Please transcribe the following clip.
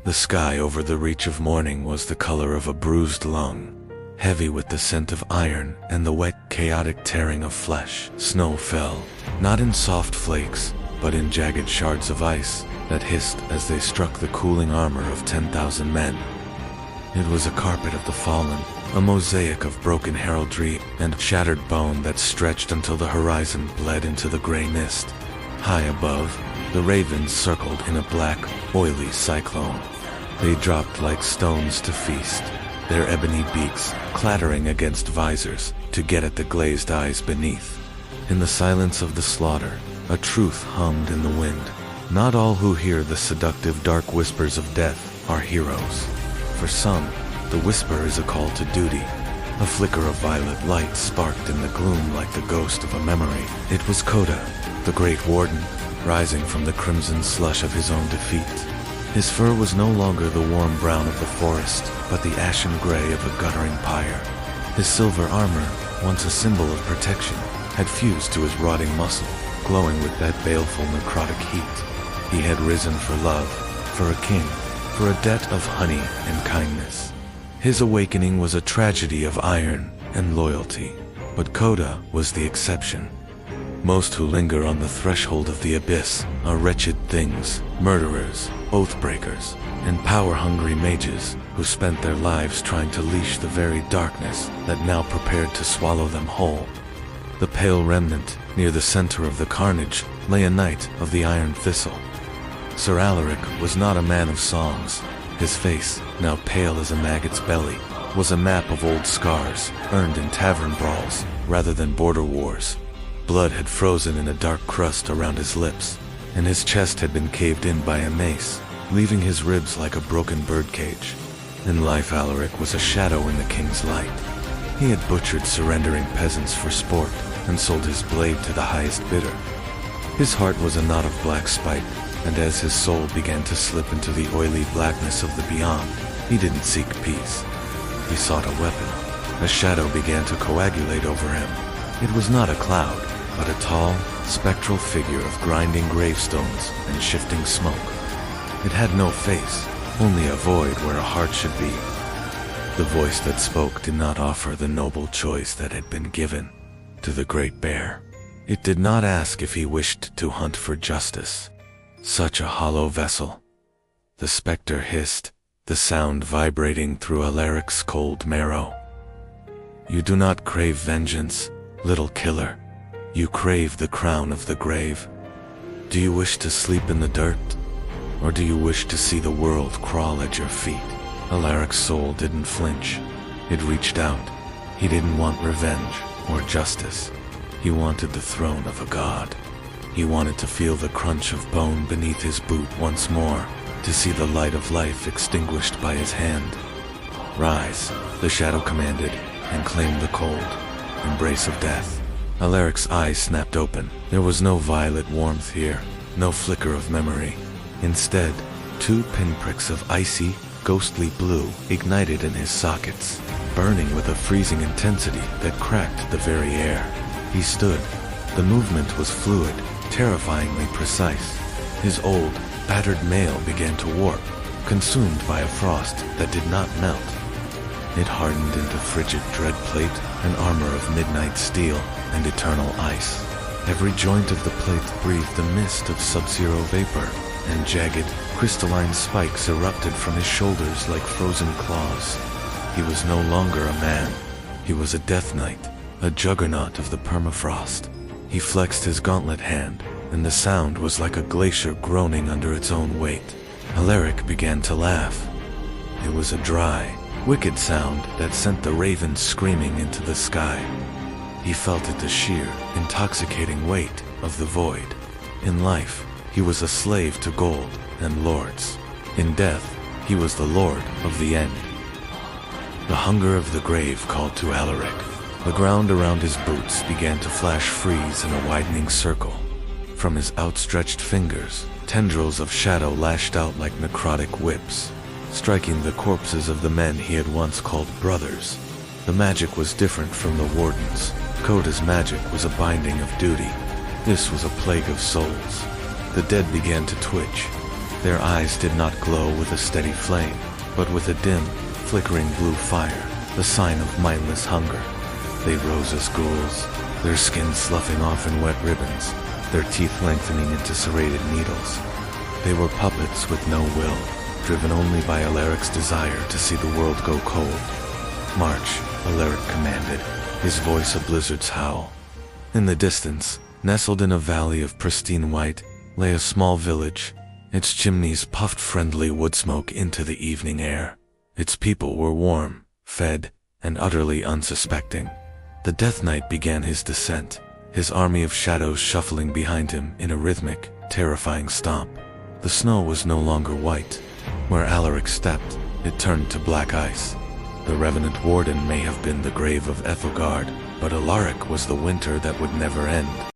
The sky over the Reach of Mourning was the color of a bruised lung, heavy with the scent of iron and the wet, chaotic tearing of flesh. Snow fell, not in soft flakes, but in jagged shards of ice that hissed as they struck the cooling armor of 10,000 men. It was a carpet of the fallen, a mosaic of broken heraldry and shattered bone that stretched until the horizon bled into the gray mist. High above, the ravens circled in a black, oily cyclone. They dropped like stones to feast, their ebony beaks clattering against visors to get at the glazed eyes beneath. In the silence of the slaughter, a truth hummed in the wind. Not all who hear the seductive dark whispers of death are heroes. For some, the whisper is a call to duty. A flicker of violet light sparked in the gloom like the ghost of a memory. It was Coda, the great warden, rising from the crimson slush of his own defeat. His fur was no longer the warm brown of the forest, but the ashen gray of a guttering pyre. His silver armor, once a symbol of protection, had fused to his rotting muscle, glowing with that baleful necrotic heat. He had risen for love, for a king, for a debt of honey and kindness. His awakening was a tragedy of iron and loyalty, but Coda was the exception. Most who linger on the threshold of the abyss are wretched things, murderers, oathbreakers, and power-hungry mages who spent their lives trying to leash the very darkness that now prepared to swallow them whole. The pale remnant, near the center of the carnage, lay a knight of the iron thistle. Sir Alaric was not a man of songs. His face, now pale as a maggot's belly, was a map of old scars, earned in tavern brawls rather than border wars. Blood had frozen in a dark crust around his lips, and his chest had been caved in by a mace, leaving his ribs like a broken birdcage. In life, Alaric was a shadow in the king's light. He had butchered surrendering peasants for sport and sold his blade to the highest bidder. His heart was a knot of black spite, and as his soul began to slip into the oily blackness of the beyond, he didn't seek peace. He sought a weapon. A shadow began to coagulate over him. It was not a cloud, but a tall, spectral figure of grinding gravestones and shifting smoke. It had no face, only a void where a heart should be. The voice that spoke did not offer the noble choice that had been given to the great bear. It did not ask if he wished to hunt for justice. Such a hollow vessel. The specter hissed, the sound vibrating through Alaric's cold marrow. You do not crave vengeance, little killer. You crave the crown of the grave. Do you wish to sleep in the dirt? Or do you wish to see the world crawl at your feet? Alaric's soul didn't flinch. It reached out. He didn't want revenge or justice. He wanted the throne of a god. He wanted to feel the crunch of bone beneath his boot once more, to see the light of life extinguished by his hand. Rise, the shadow commanded, and claim the cold embrace of death. Alaric's eyes snapped open. There was no violet warmth here, no flicker of memory. Instead, two pinpricks of icy, ghostly blue ignited in his sockets, burning with a freezing intensity that cracked the very air. He stood. The movement was fluid, terrifyingly precise. His old, battered mail began to warp, consumed by a frost that did not melt. It hardened into frigid dread plate, an armor of midnight steel and eternal ice. Every joint of the plate breathed a mist of sub-zero vapor, and jagged, crystalline spikes erupted from his shoulders like frozen claws. He was no longer a man. He was a death knight, a juggernaut of the permafrost. He flexed his gauntlet hand, and the sound was like a glacier groaning under its own weight. Alaric began to laugh. It was a dry, wicked sound that sent the ravens screaming into the sky. He felt it the sheer, intoxicating weight of the void. In life, he was a slave to gold and lords. In death, he was the lord of the end. The hunger of the grave called to Alaric. The ground around his boots began to flash freeze in a widening circle. From his outstretched fingers, tendrils of shadow lashed out like necrotic whips, striking the corpses of the men he had once called brothers. The magic was different from the warden's. Coda's magic was a binding of duty. This was a plague of souls. The dead began to twitch. Their eyes did not glow with a steady flame, but with a dim, flickering blue fire, the sign of mindless hunger. They rose as ghouls, their skin sloughing off in wet ribbons, their teeth lengthening into serrated needles. They were puppets with no will, driven only by Alaric's desire to see the world go cold. "March," Alaric commanded, his voice a blizzard's howl. In the distance, nestled in a valley of pristine white, lay a small village. Its chimneys puffed friendly wood smoke into the evening air. Its people were warm, fed, and utterly unsuspecting. The Death Knight began his descent, his army of shadows shuffling behind him in a rhythmic, terrifying stomp. The snow was no longer white. Where Alaric stepped, it turned to black ice. The Revenant Warden may have been the grave of Ethelgard, but Alaric was the winter that would never end.